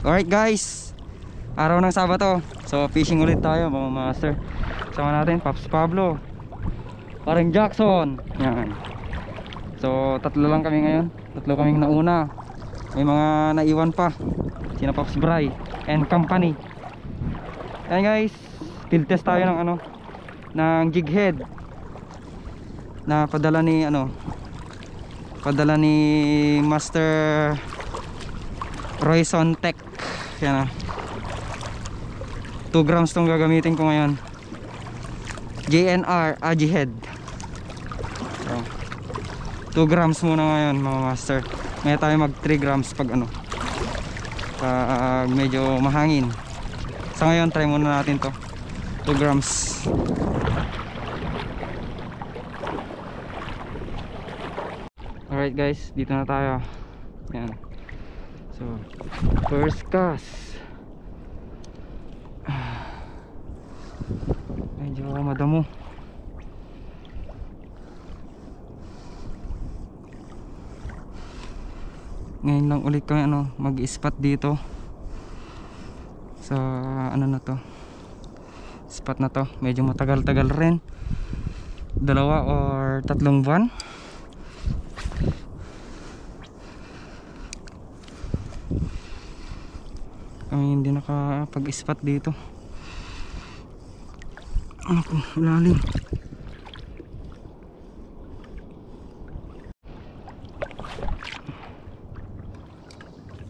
Alright guys, araw ng Sabado. So fishing ulit tayo mga master. Sama natin Pops Pablo, Paring Jackson. Yan. So tatlo lang kami ngayon. Tatlo kaming nauna. May mga naiwan pa. Sina Pops Bray and company. Yan guys, field test tayo ng ng jig head na padala ni Master Royson Tech. Yan 2 grams tong gagamitin ko ngayon. JNR Aji head. So, 2 grams muna ngayon mga master. May tayo mag 3 grams pag pag medyo mahangin. Sa ngayon try muna natin to 2 grams. Alright guys, dito na tayo. Yan. So first cast. Medyo madamo. Ngayon lang ulit kami mag-spot dito sa na to, spot na to. Medyo matagal-tagal rin, 2 or 3 buwan. Kami hindi nakapag-spot dito. Ako, lalim.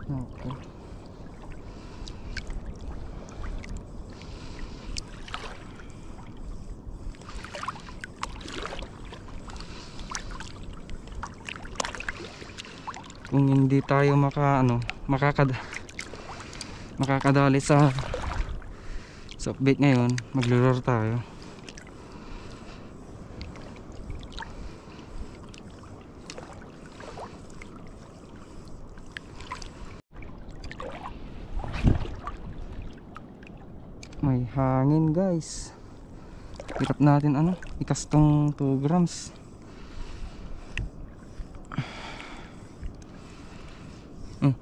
Okay. Kung hindi tayo makakadali sa soft bait ngayon, maglulure tayo. May hangin guys. Hirap natin ikas tong 2 grams.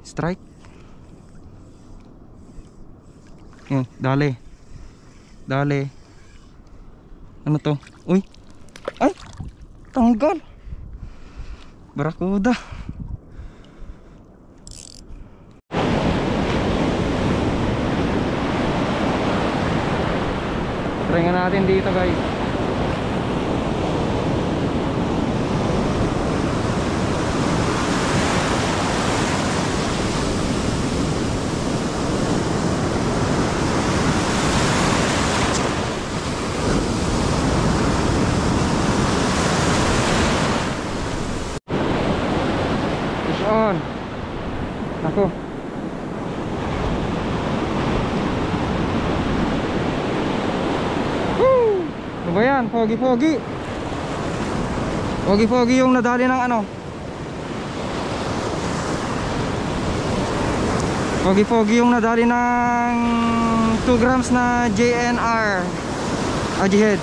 Strike. Dali. Ano to? Uy. Ay, tanggal. Barakuda. Try nga natin dito guys. Fish on. Ako. Ano ba yan? Pogi-pogi yung nadali ng Pogi-pogi yung nadali ng 2 grams na JNR Aji head.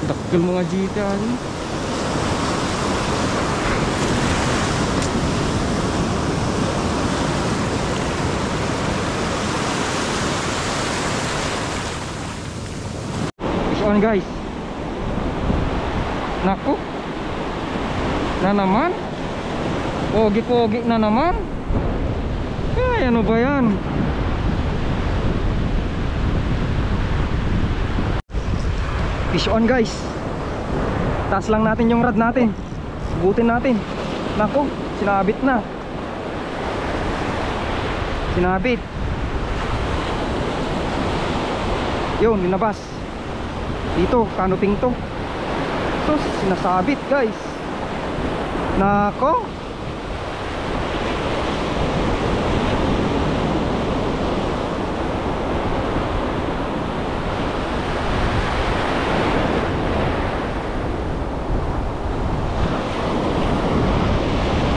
Dakil mga GT on guys. Naku, na naman, pogi-pogi na naman. Ay, ano ba yan? Fish on guys. Taas lang natin yung rod natin, subutin natin. Naku, sinabit na. Sinabit. Yun, linabas. Dito, canoping to. So, sinasabit guys. Nako.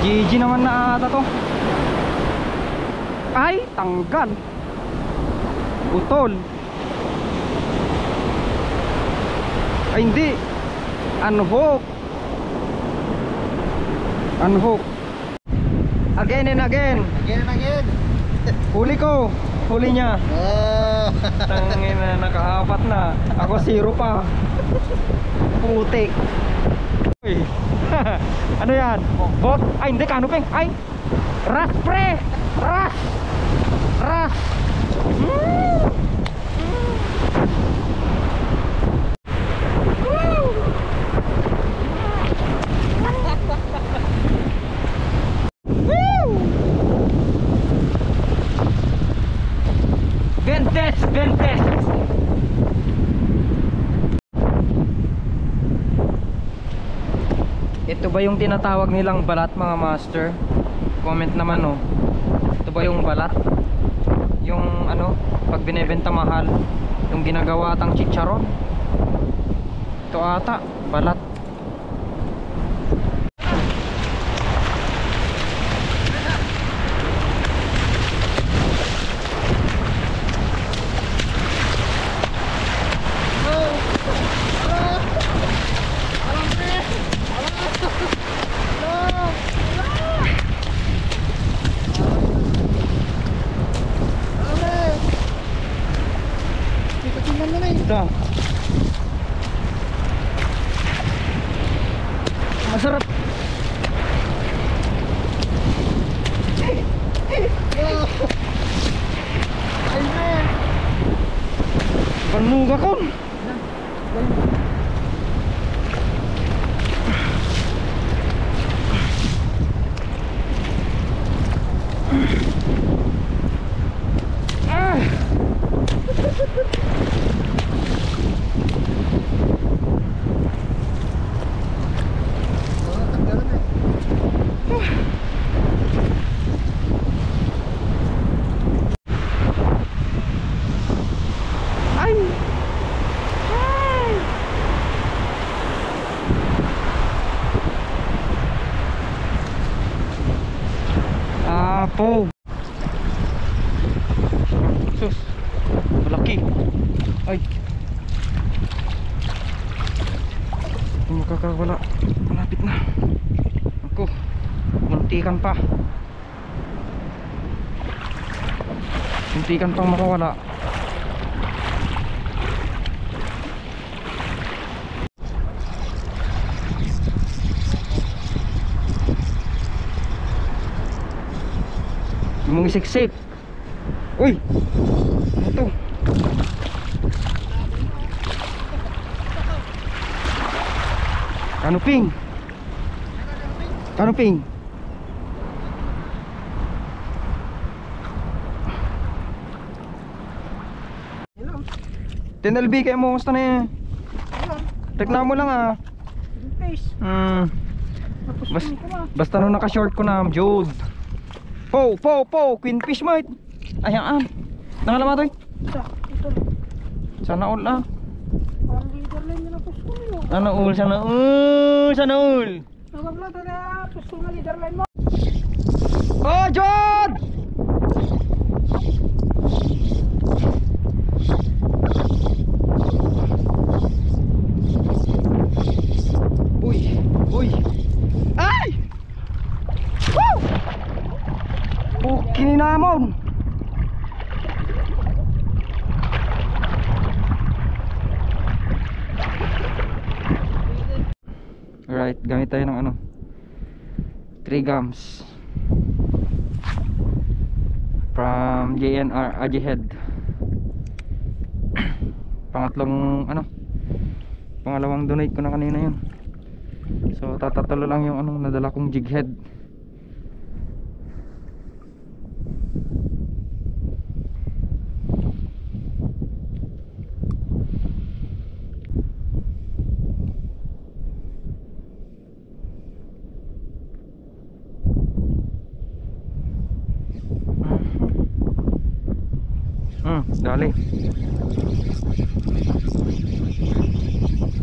GG naman na ata to. Ay, tanggal. Utol. Ay hindi. Unhook. Unhook. Again and again. Again and again. Huli ko. Huli niya. Oh. Tangin na, nakaapat na. Ako 0 pa. Putik. Uy. Ano yan? Bot? Ay hindi, canoping. Ay. Ras pre. Ras. Ras. Ventes, Ventes. Ito ba yung tinatawag nilang balat mga master? Comment naman oh. Ito ba yung balat? Yung ano, pag binebenta mahal, yung ginagawa atang chicharon. Ito ata, balat. Ito. Masarap. Panuga kon. Apo. Sus. Malaki. Ay. Makakawala. Malapit na. Ako. Muntikan pa. Muntikan pang makawala. Mong isiksik. Uy. Ano to? Kanuping. Kanuping. TNLB kayo mo, gusto na yan. Reklamo lang ah. Basta nung naka-short ko na, Jode. Po, Queenfish mate. Ayan. Nangalama to eh. Sana all ah. Sana all. Oh, Jod! Uy. Ay! Woo! Kininamon. Alright, gamit tayo ng ano, 3 gums from JNR Ajihead. Pangalawang donate ko na kanina yun. So tatatalo lang yung ano, nadala kong jig head. Dali.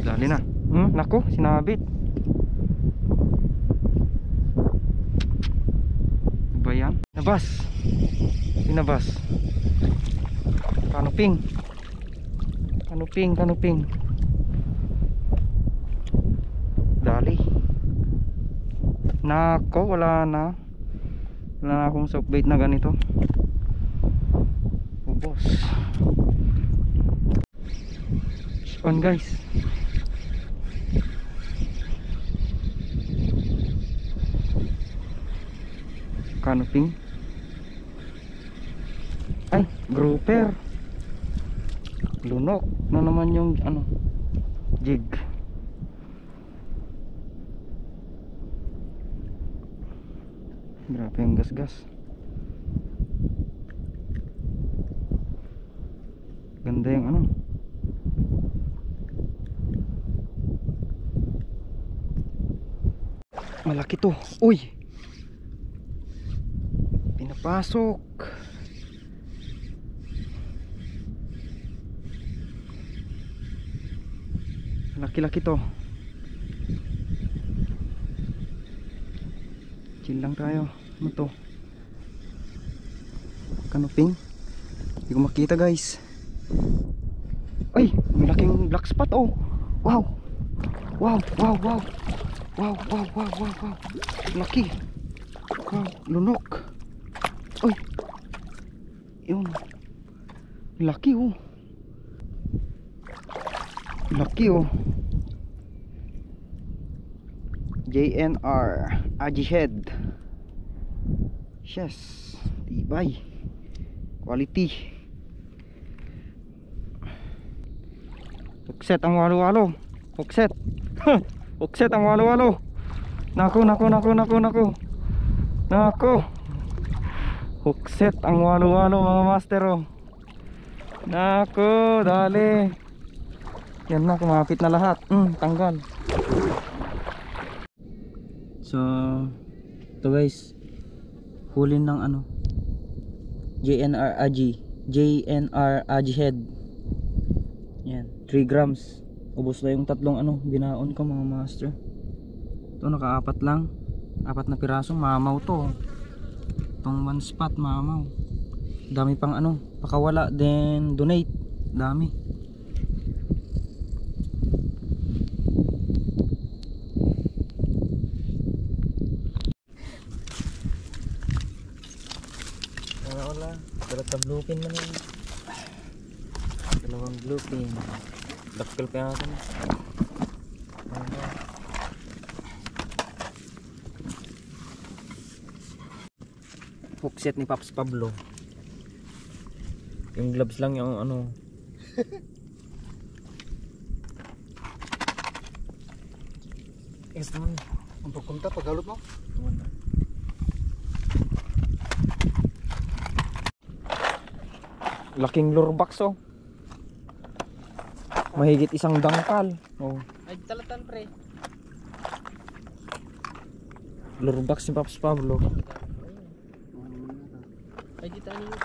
Dali na. Nako, sinabit. Ba yan? Sinabas. Kanuping. Dali. Nako, wala na akong soft bait na ganito. Ubos. On guys. Canoping. Ay, grouper. Lunok na naman yung ano, jig. Grabe yung gas-gas. Ganda yung ano. Malaki to. Uy, pinapasok. Laki-laki to. Chill lang tayo. Ano to? Canoping. Hindi ko makita guys. Ay, may laking black spot oh. Wow. Wow, wow, wow. Wow, wow, wow, wow, wow. Laki. Wow, lunok. Uy. Yun. Laki oh. Laki oh. JNR Ajihead. Yes. Tibay. Quality. Hukset ang walo-walo. Hukset. Hukset ang walo-walo. Nako. Hukset ang walo-walo mga master oh. Nako, dali. Yan na, kumapit na lahat. Tanggal. So, ito guys, huli ng ano, JNR Ajihead. Yan, 3 grams. Ubos na yung tatlong ano, binaon ko mga master. Ito nakaapat lang. 4 na piraso, mamaw to. Itong 1 spot, mamaw. Dami pang ano, pakawala, then donate. Dami. Wala, dalat bluepin man yun. Dalawang bluepin. Dakkel pa natin. Hookset ni Paps Pablo. Yung gloves lang yung ano. Yes naman. Ang pagkunta, paghalot mo. Laking lurbox oh. Mahigit 1 dangkal. Oh. Ay, talatan pre. Lurbox ni Paps Pablo. Ay, dito ano yun.